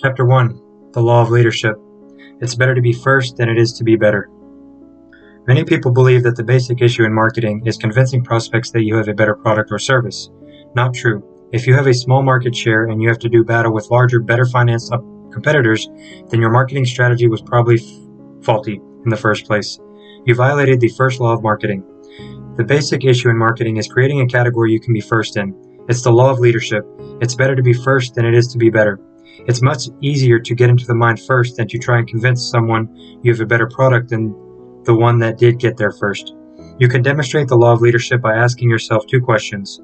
Chapter 1. The Law of Leadership. It's better to be first than it is to be better. Many people believe that the basic issue in marketing is convincing prospects that you have a better product or service. Not true. If you have a small market share and you have to do battle with larger, better financed competitors, then your marketing strategy was probably faulty in the first place. You violated the first law of marketing. The basic issue in marketing is creating a category you can be first in. It's the law of leadership. It's better to be first than it is to be better. It's much easier to get into the mind first than to try and convince someone you have a better product than the one that did get there first. You can demonstrate the law of leadership by asking yourself two questions.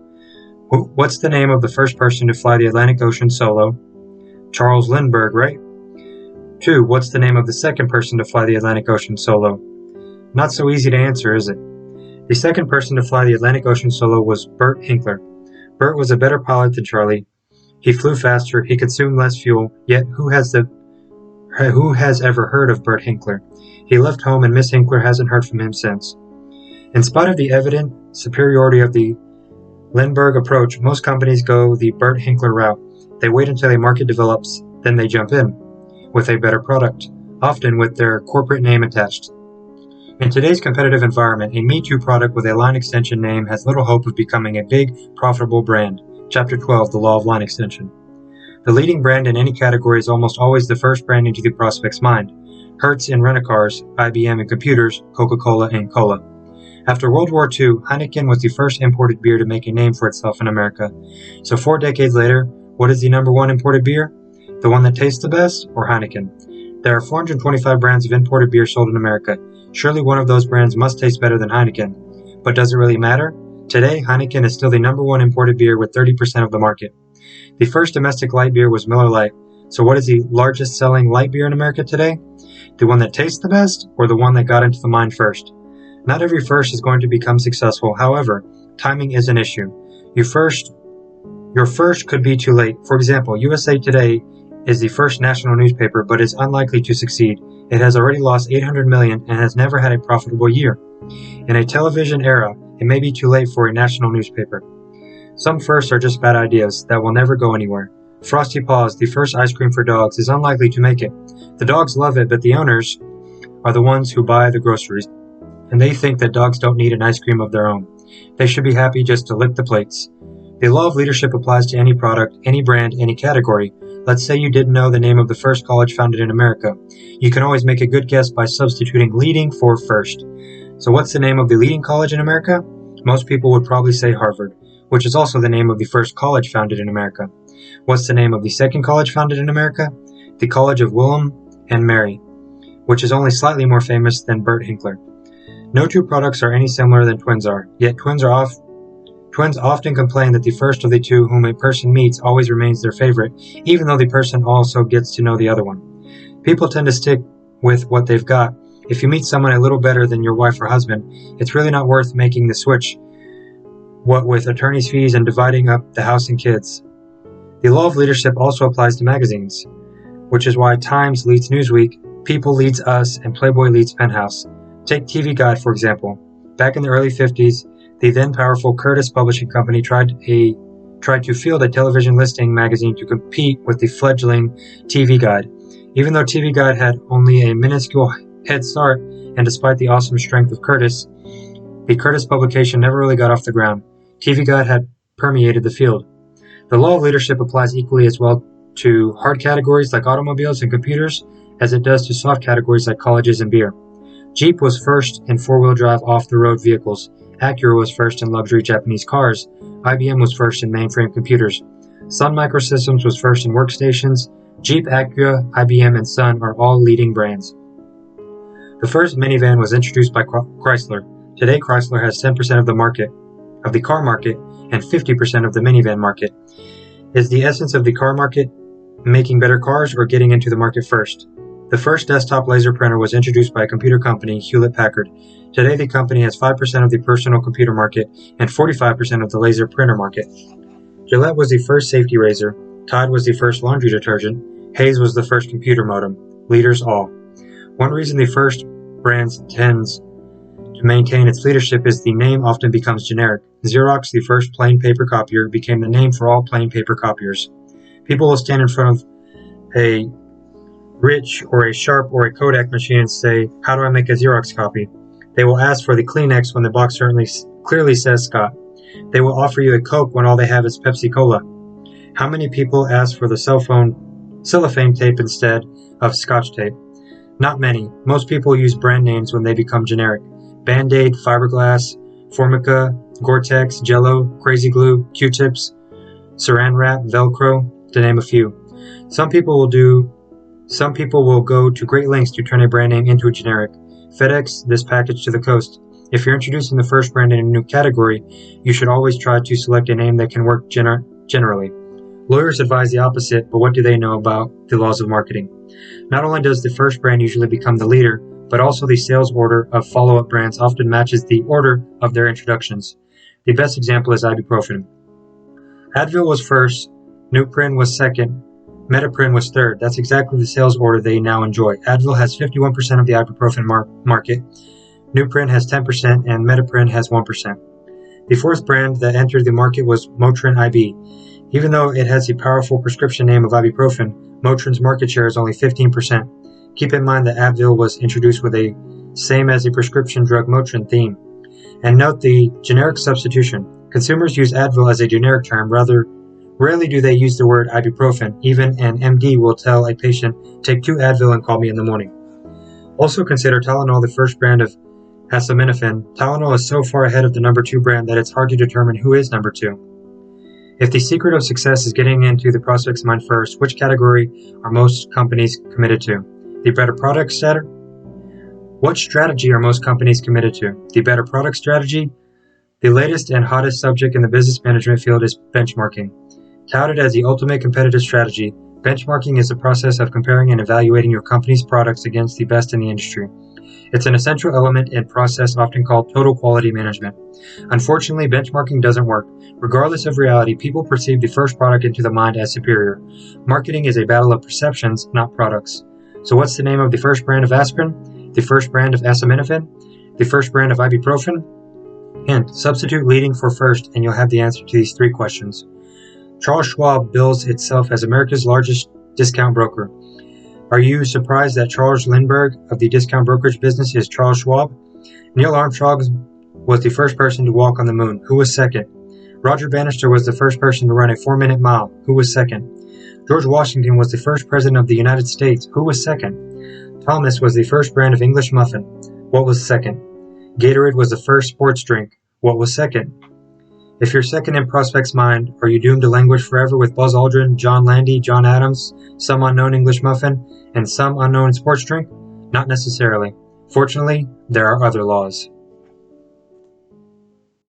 What's the name of the first person to fly the Atlantic Ocean solo? Charles Lindbergh, right? 2. What's the name of the second person to fly the Atlantic Ocean solo? Not so easy to answer, is it? The second person to fly the Atlantic Ocean solo was Bert Hinkler. Bert was a better pilot than Charlie. He flew faster, he consumed less fuel, yet who has ever heard of Bert Hinkler? He left home and Miss Hinkler hasn't heard from him since. In spite of the evident superiority of the Lindbergh approach, most companies go the Bert Hinkler route. They wait until a market develops, then they jump in with a better product, often with their corporate name attached. In today's competitive environment, a Me Too product with a line extension name has little hope of becoming a big, profitable brand. Chapter 12, The Law of Line Extension. The leading brand in any category is almost always the first brand into the prospect's mind. Hertz in rent-a-cars, IBM in computers, Coca-Cola in cola. After World War II, Heineken was the first imported beer to make a name for itself in America. So 4 decades later, what is the number one imported beer? The one that tastes the best, or Heineken? There are 425 brands of imported beer sold in America. Surely one of those brands must taste better than Heineken. But does it really matter? Today, Heineken is still the number one imported beer with 30% of the market. The first domestic light beer was Miller Lite. So what is the largest selling light beer in America today? The one that tastes the best, or the one that got into the mind first? Not every first is going to become successful. However, timing is an issue. Your first could be too late. For example, USA Today is the first national newspaper, but is unlikely to succeed. It has already lost $800 million and has never had a profitable year. In a television era, it may be too late for a national newspaper. Some firsts are just bad ideas that will never go anywhere. Frosty Paws, the first ice cream for dogs, is unlikely to make it. The dogs love it, but the owners are the ones who buy the groceries, and they think that dogs don't need an ice cream of their own. They should be happy just to lick the plates. The law of leadership applies to any product, any brand, any category. Let's say you didn't know the name of the first college founded in America. You can always make a good guess by substituting leading for first. So what's the name of the leading college in America? Most people would probably say Harvard, which is also the name of the first college founded in America. What's the name of the second college founded in America? The College of William and Mary, which is only slightly more famous than Bert Hinkler. No two products are any similar than twins are, yet twins often complain that the first of the two whom a person meets always remains their favorite, even though the person also gets to know the other one. People tend to stick with what they've got. If you meet someone a little better than your wife or husband, it's really not worth making the switch, what with attorney's fees and dividing up the house and kids. The law of leadership also applies to magazines, which is why Times leads Newsweek, People leads Us, and Playboy leads Penthouse. Take TV Guide, for example. Back in the early 50s, the then powerful Curtis Publishing Company tried to field a television listing magazine to compete with the fledgling TV Guide. Even though TV Guide had only a minuscule head start, and despite the awesome strength of Curtis, the Curtis publication never really got off the ground. TV Guide had permeated the field. The law of leadership applies equally as well to hard categories like automobiles and computers as it does to soft categories like colleges and beer. Jeep was first in four-wheel drive off-the-road vehicles. Acura was first in luxury Japanese cars. IBM was first in mainframe computers. Sun Microsystems was first in workstations. Jeep, Acura, IBM, and Sun are all leading brands. The first minivan was introduced by Chrysler. Today, Chrysler has 10% of the car market, and 50% of the minivan market. Is the essence of the car market making better cars or getting into the market first? The first desktop laser printer was introduced by a computer company, Hewlett-Packard. Today, the company has 5% of the personal computer market and 45% of the laser printer market. Gillette was the first safety razor. Tide was the first laundry detergent. Hayes was the first computer modem. Leaders all. One reason the first brands tends to maintain its leadership is the name often becomes generic. Xerox, the first plain paper copier, became the name for all plain paper copiers. People will stand in front of a Rich or a Sharp or a Kodak machine and say, "How do I make a Xerox copy?" They will ask for the Kleenex when the box clearly says Scott. They will offer you a Coke when all they have is Pepsi Cola. How many people ask for the cellophane tape instead of Scotch tape? Not many. Most people use brand names when they become generic. Band-Aid, Fiberglass, Formica, Gore-Tex, Jello, Crazy Glue, Q-tips, Saran Wrap, Velcro, to name a few. Some people will go to great lengths to turn a brand name into a generic. FedEx this package to the coast. If you're introducing the first brand in a new category, you should always try to select a name that can work generally. Lawyers advise the opposite, but what do they know about the laws of marketing? Not only does the first brand usually become the leader, but also the sales order of follow-up brands often matches the order of their introductions. The best example is ibuprofen. Advil was first, Nuprin was second, Metaprin was third. That's exactly the sales order they now enjoy. Advil has 51% of the ibuprofen market, Nuprin has 10%, and Metaprin has 1%. The fourth brand that entered the market was Motrin IB. Even though it has the powerful prescription name of ibuprofen, Motrin's market share is only 15%. Keep in mind that Advil was introduced with a same as a prescription drug Motrin theme. And note the generic substitution. Consumers use Advil as a generic term, rarely do they use the word ibuprofen. Even an MD will tell a patient, "Take 2 Advil and call me in the morning." Also consider Tylenol the first brand of acetaminophen. Tylenol is so far ahead of the number 2 brand that it's hard to determine who is number 2. If the secret of success is getting into the prospect's mind first, which category are most companies committed to? The better product strategy? What strategy are most companies committed to? The better product strategy? The latest and hottest subject in the business management field is benchmarking. Touted as the ultimate competitive strategy, benchmarking is the process of comparing and evaluating your company's products against the best in the industry. It's an essential element and process often called total quality management. Unfortunately, benchmarking doesn't work. Regardless of reality, people perceive the first product into the mind as superior. Marketing is a battle of perceptions, not products. So what's the name of the first brand of aspirin? The first brand of acetaminophen? The first brand of ibuprofen? Hint, substitute leading for first and you'll have the answer to these 3 questions. Charles Schwab bills itself as America's largest discount broker. Are you surprised that Charles Lindbergh of the discount brokerage business is Charles Schwab? Neil Armstrong was the first person to walk on the moon. Who was second? Roger Bannister was the first person to run a 4-minute mile. Who was second? George Washington was the first president of the United States. Who was second? Thomas was the first brand of English muffin. What was second? Gatorade was the first sports drink. What was second? If you're second in prospect's mind, are you doomed to languish forever with Buzz Aldrin, John Landy, John Adams, some unknown English muffin, and some unknown sports drink? Not necessarily. Fortunately, there are other laws.